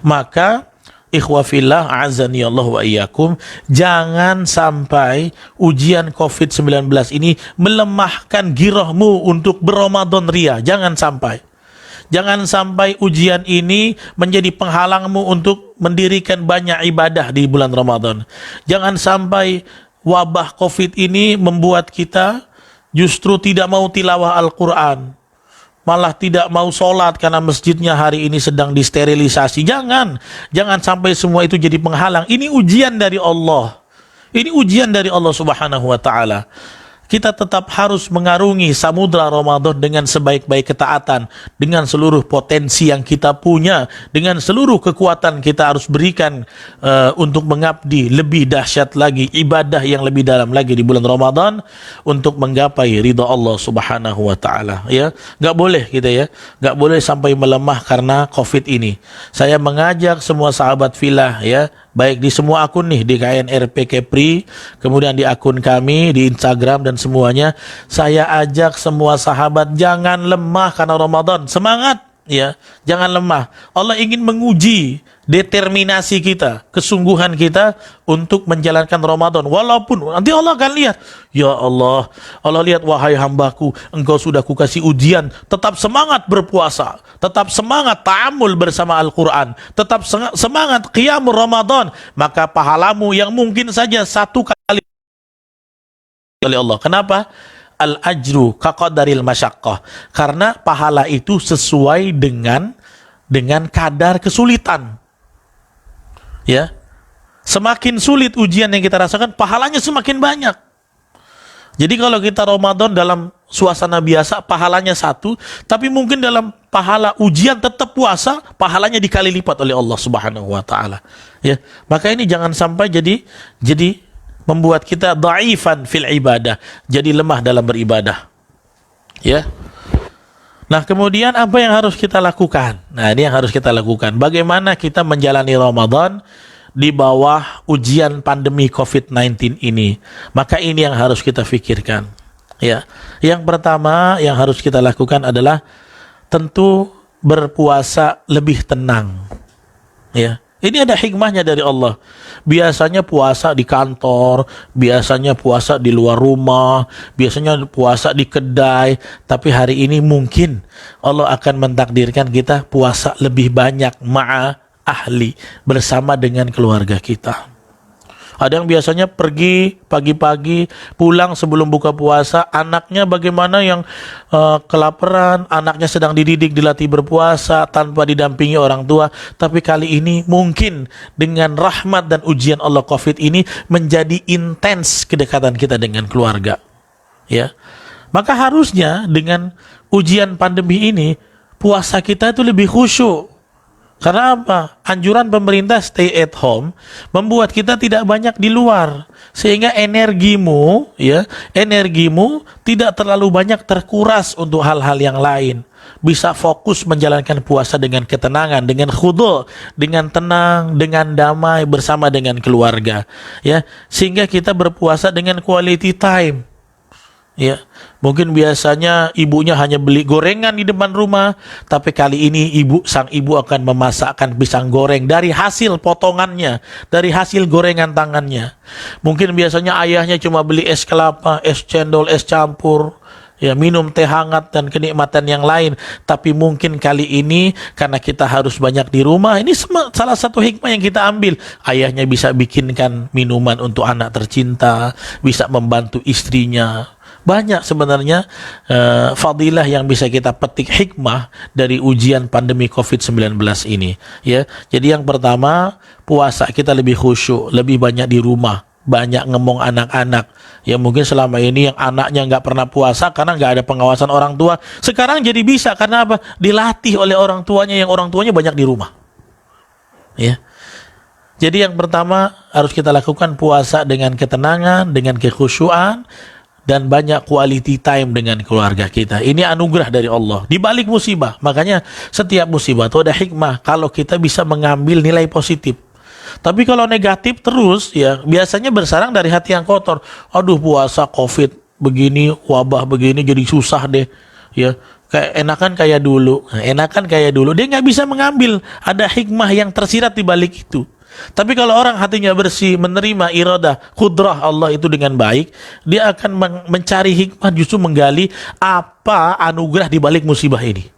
Maka ikhwafillah azani Allah wa iyyakum, jangan sampai ujian COVID-19 ini melemahkan girahmu untuk berRamadan ria. Jangan sampai. Jangan sampai ujian ini menjadi penghalangmu untuk mendirikan banyak ibadah di bulan Ramadan. Jangan sampai wabah COVID ini membuat kita justru tidak mau tilawah Al-Quran, malah tidak mau sholat karena masjidnya hari ini sedang disterilisasi. Jangan sampai semua itu jadi penghalang. Ini ujian dari Allah. Ini ujian dari Allah Subhanahu wa Ta'ala. Kita tetap harus mengarungi samudra Ramadan dengan sebaik-baik ketaatan, dengan seluruh potensi yang kita punya, dengan seluruh kekuatan kita harus berikan untuk mengabdi lebih dahsyat lagi, ibadah yang lebih dalam lagi di bulan Ramadan untuk menggapai ridha Allah Subhanahu wa Ta'ala. Ya, nggak boleh kita nggak boleh sampai melemah karena COVID ini. Saya mengajak semua sahabat filah, ya, baik di semua akun nih, di KNRP Kepri, kemudian di akun kami, di Instagram dan semuanya, saya ajak semua sahabat jangan lemah karena Ramadan. Semangat, ya, jangan lemah. Allah ingin menguji determinasi kita, kesungguhan kita untuk menjalankan Ramadan. Walaupun nanti Allah akan lihat, ya Allah lihat, wahai hambaku, engkau sudah kukasih ujian, tetap semangat berpuasa, tetap semangat ta'amul bersama Al-Quran, tetap semangat qiyamul Ramadan, maka pahalamu yang mungkin saja satu kali oleh Allah. Kenapa? Al-ajru kaqadaril masyaqqah. Karena pahala itu sesuai dengan kadar kesulitan. Ya, semakin sulit ujian yang kita rasakan, pahalanya semakin banyak. Jadi kalau kita Ramadan dalam suasana biasa, pahalanya satu, tapi mungkin dalam pahala ujian tetap puasa, pahalanya dikali lipat oleh Allah Subhanahu wa Ta'ala. Ya, maka ini jangan sampai jadi membuat kita dhaifan fil ibadah, jadi lemah dalam beribadah. Ya. Nah, kemudian apa yang harus kita lakukan? Nah, ini yang harus kita lakukan. Bagaimana kita menjalani Ramadan di bawah ujian pandemi COVID-19 ini? Maka ini yang harus kita pikirkan. Ya. Yang pertama yang harus kita lakukan adalah tentu berpuasa lebih tenang. Ya. Ini ada hikmahnya dari Allah. Biasanya puasa di kantor, biasanya puasa di luar rumah, biasanya puasa di kedai. Tapi hari ini mungkin Allah akan mentakdirkan kita puasa lebih banyak ma'a ahli, bersama dengan keluarga kita. Ada yang biasanya pergi pagi-pagi, pulang sebelum buka puasa, anaknya bagaimana yang kelaparan, anaknya sedang dididik, dilatih berpuasa tanpa didampingi orang tua. Tapi kali ini mungkin dengan rahmat dan ujian Allah COVID ini menjadi intens kedekatan kita dengan keluarga. Ya, maka harusnya dengan ujian pandemi ini puasa kita itu lebih khusyuk. Karena apa? Anjuran pemerintah stay at home membuat kita tidak banyak di luar, sehingga energimu tidak terlalu banyak terkuras untuk hal-hal yang lain. Bisa fokus menjalankan puasa dengan ketenangan, dengan khudu', dengan tenang, dengan damai bersama dengan keluarga. Ya, sehingga kita berpuasa dengan quality time. Ya, mungkin biasanya ibunya hanya beli gorengan di depan rumah, tapi kali ini sang ibu akan memasakkan pisang goreng dari hasil potongannya, dari hasil gorengan tangannya. Mungkin biasanya ayahnya cuma beli es kelapa, es cendol, es campur, ya, minum teh hangat dan kenikmatan yang lain. Tapi mungkin kali ini karena kita harus banyak di rumah, ini salah satu hikmah yang kita ambil. Ayahnya bisa bikinkan minuman untuk anak tercinta, bisa membantu istrinya. Banyak sebenarnya fadilah yang bisa kita petik, hikmah dari ujian pandemi COVID-19 ini. Ya, jadi yang pertama, puasa kita lebih khusyuk, lebih banyak di rumah, banyak ngomong anak-anak. Ya, mungkin selama ini yang anaknya nggak pernah puasa karena nggak ada pengawasan orang tua. Sekarang jadi bisa karena apa? Dilatih oleh orang tuanya, yang orang tuanya banyak di rumah. Ya. Jadi yang pertama harus kita lakukan puasa dengan ketenangan, dengan kekhusyuan, dan banyak quality time dengan keluarga kita. Ini anugerah dari Allah di balik musibah. Makanya setiap musibah itu ada hikmah kalau kita bisa mengambil nilai positif. Tapi kalau negatif terus, ya biasanya bersarang dari hati yang kotor. Aduh, puasa COVID begini, wabah begini, jadi susah deh. Ya, kayak enakan kayak dulu. Nah, enakan kayak dulu. Dia nggak bisa mengambil ada hikmah yang tersirat di balik itu. Tapi kalau orang hatinya bersih, menerima iradah, kudrah Allah itu dengan baik, dia akan mencari hikmah, justru menggali apa anugerah di balik musibah ini.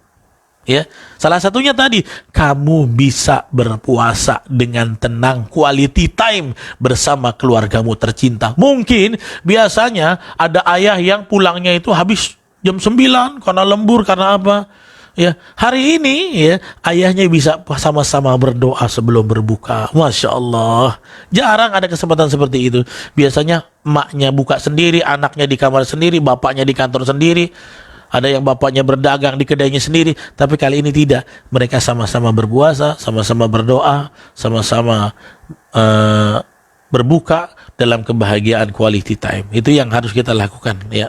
Ya, salah satunya tadi kamu bisa berpuasa dengan tenang, quality time bersama keluargamu tercinta. Mungkin biasanya ada ayah yang pulangnya itu habis jam 9 karena lembur, karena apa? Ya, hari ini ya ayahnya bisa sama-sama berdoa sebelum berbuka. Masya Allah. Jarang ada kesempatan seperti itu. Biasanya emaknya buka sendiri, anaknya di kamar sendiri, bapaknya di kantor sendiri. Ada yang bapaknya berdagang di kedainya sendiri. Tapi kali ini tidak. Mereka sama-sama berpuasa, sama-sama berdoa, sama-sama berbuka dalam kebahagiaan quality time. Itu yang harus kita lakukan ya.